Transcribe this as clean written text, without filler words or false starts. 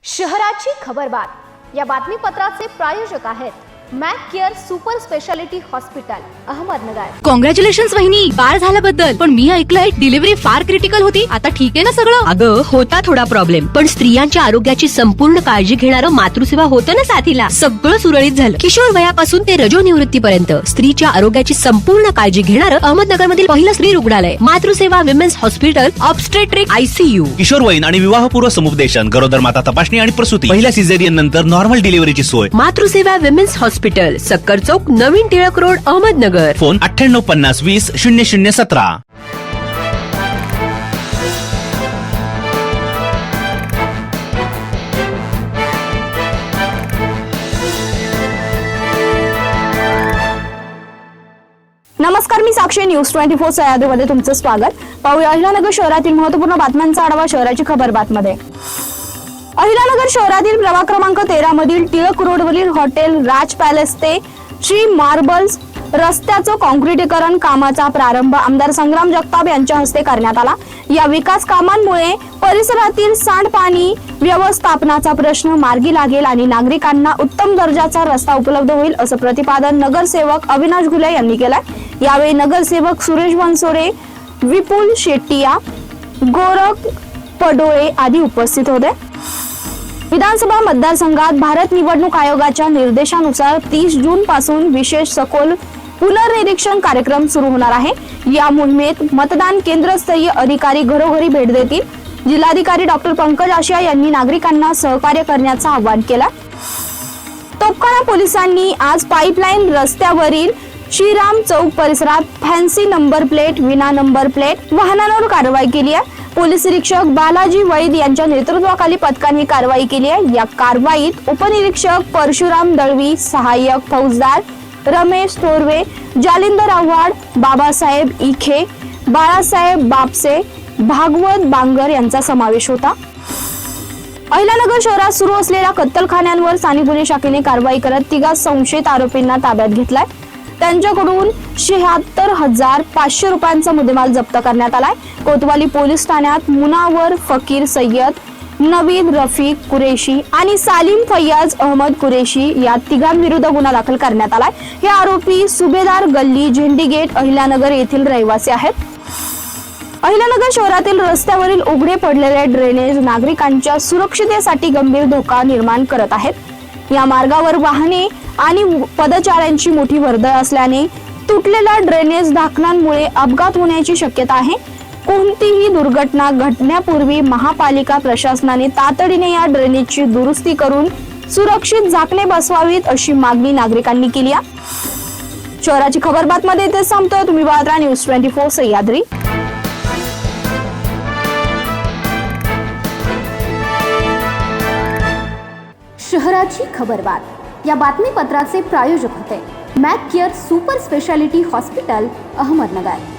शहराची खबरबात या बातमीपत्राचे प्रायोजक आहेत Mac care super speciality hospital Ahmednagar. Congratulations वहिनी, बाळ झाल्याबद्दल। पण मी ऐकलंय डिलिव्हरी फार क्रिटिकल होती। आता ठीक आहे ना सगळं? अगं होता थोडा प्रॉब्लेम, पण स्त्रियांच्या आरोग्याची संपूर्ण काळजी घेणारं मातृसेवा होतं ना साथीला। सगळं सुरळीत झालं। किशोर वयापासून ते रजोनिवृत्तीपर्यंत स्त्रीच्या आरोग्याची संपूर्ण काळजी घेणारं अहमदनगर मधील पहिलं स्त्री रुग्णालय Matruseva women's hospital obstetric ICU। किशोरवयीन आणि विवाहपूर्व समुपदेशन, गरोदर माता तपासणी आणि प्रसूती, पहिल्या सिझेरियन नंतर नॉर्मल डिलिव्हरीची सोय। मातृसेवा विमेन्स हॉस्पिटल, सक्कर चौक, नवीन टिळक रोड, अहमदनगर। फोन 9850 20 0017। नमस्कार, मी साक्षी, न्यूज 24 सह्याद्रीमध्ये तुमचं स्वागत। पाहूया अहिल्यानगर शहरातील महत्त्वपूर्ण बातम्यांचा आढावा शहराची खबरबातमध्ये। अहिल्यानगर शहरातील प्रभाग क्रमांक 13 मधील टिळक रोडवरील हॉटेल राज पॅलेस ते श्री मार्बल्स रस्त्याचं काँक्रिटीकरण कामाचा प्रारंभ आमदार संग्राम जगताप यांच्या हस्ते करण्यात आला। या विकास कामांमुळे परिसरातील सांडपाणी व्यवस्थापनाचा प्रश्न मार्गी लागेल आणि नागरिकांना उत्तम दर्जाचा रस्ता उपलब्ध होईल, असं प्रतिपादन नगरसेवक अविनाश घुले यांनी केलंय। यावेळी नगरसेवक सुरेश बनसोडे, विपुल शेट्टिया, गोरख पडोळे आदी उपस्थित होते। विधानसभा मतदारसंघात भारत निवडणूक आयोगाच्या निर्देशानुसार 30 जून पासून विशेष सखोल पुनर्निरीक्षण कार्यक्रम सुरू होणार आहे। या मोहिमेत मतदान केंद्रस्तरीय अधिकारी घरोघरी भेट देतील। जिल्हाधिकारी डॉक्टर पंकज आशिया यांनी नागरिकांना सहकार्य करण्याचं आवाहन केलं। तोपखाना पोलिसांनी आज पाईपलाईन रस्त्यावरील श्रीराम चौक परिसरात फॅन्सी नंबर प्लेट, विना नंबर प्लेट वाहनांवर कारवाई केली आहे। पोलीस निरीक्षक बालाजी वैद यांच्या नेतृत्वाखाली पथकाने ही कारवाई केली आहे। या कारवाईत उपनिरीक्षक परशुराम दळवी, सहाय्यक फौजदार रमेश थोरवे, जालिंदर आव्हाड, बाबासाहेब इखे, बाळासाहेब बापसे, भागवत बांगर यांचा समावेश होता। अहिल्यानगर शहरात सुरू असलेल्या कत्तलखान्यांवर स्थानिक गुन्हे शाखेने कारवाई करत 3 संशयित आरोपींना ताब्यात घेतलाय। त्यांच्याकडून 76,500 रुपयांचा मुद्देमाल जप्त करण्यात आलाय। कोतवाली पोलीस ठाण्यात मुनावर फकीर सय्यद, नवीद रफीक कुरेशी आणि सालीम फैयाज अहमद कुरेशी या तिघांविरुद्ध गुन्हा दाखल करण्यात आलाय। हे आरोपी सुभेदार गल्ली, झेंडी गेट, अहिल्यानगर येथील रहिवासी आहेत। अहिल्यानगर शहरातील रस्त्यावरील उघडे पडलेले ड्रेनेज नागरिकांच्या सुरक्षिततेसाठी गंभीर धोका निर्माण करत आहेत। या मार्गावर वाहने आणि पदचाऱ्यांची मोठी वर्दळ असल्याने तुटलेल्या ड्रेनेज झाकणांमुळे अपघात होण्याची शक्यता आहे। कोणतीही दुर्घटना घडण्यापूर्वी महापालिका प्रशासनाने तातडीने या ड्रेनेजची दुरुस्ती करून सुरक्षित झाकणे बसवावीत, अशी मागणी नागरिकांनी केली आहे। शहराची खबरबातमध्ये इथेच थांबतोय। तुम्ही पाहत राहा न्यूज 24 सह्याद्री। शहराची खबरबात या बातमीपत्राचे प्रायोजक होते Mac care super speciality hospital Ahmednagar.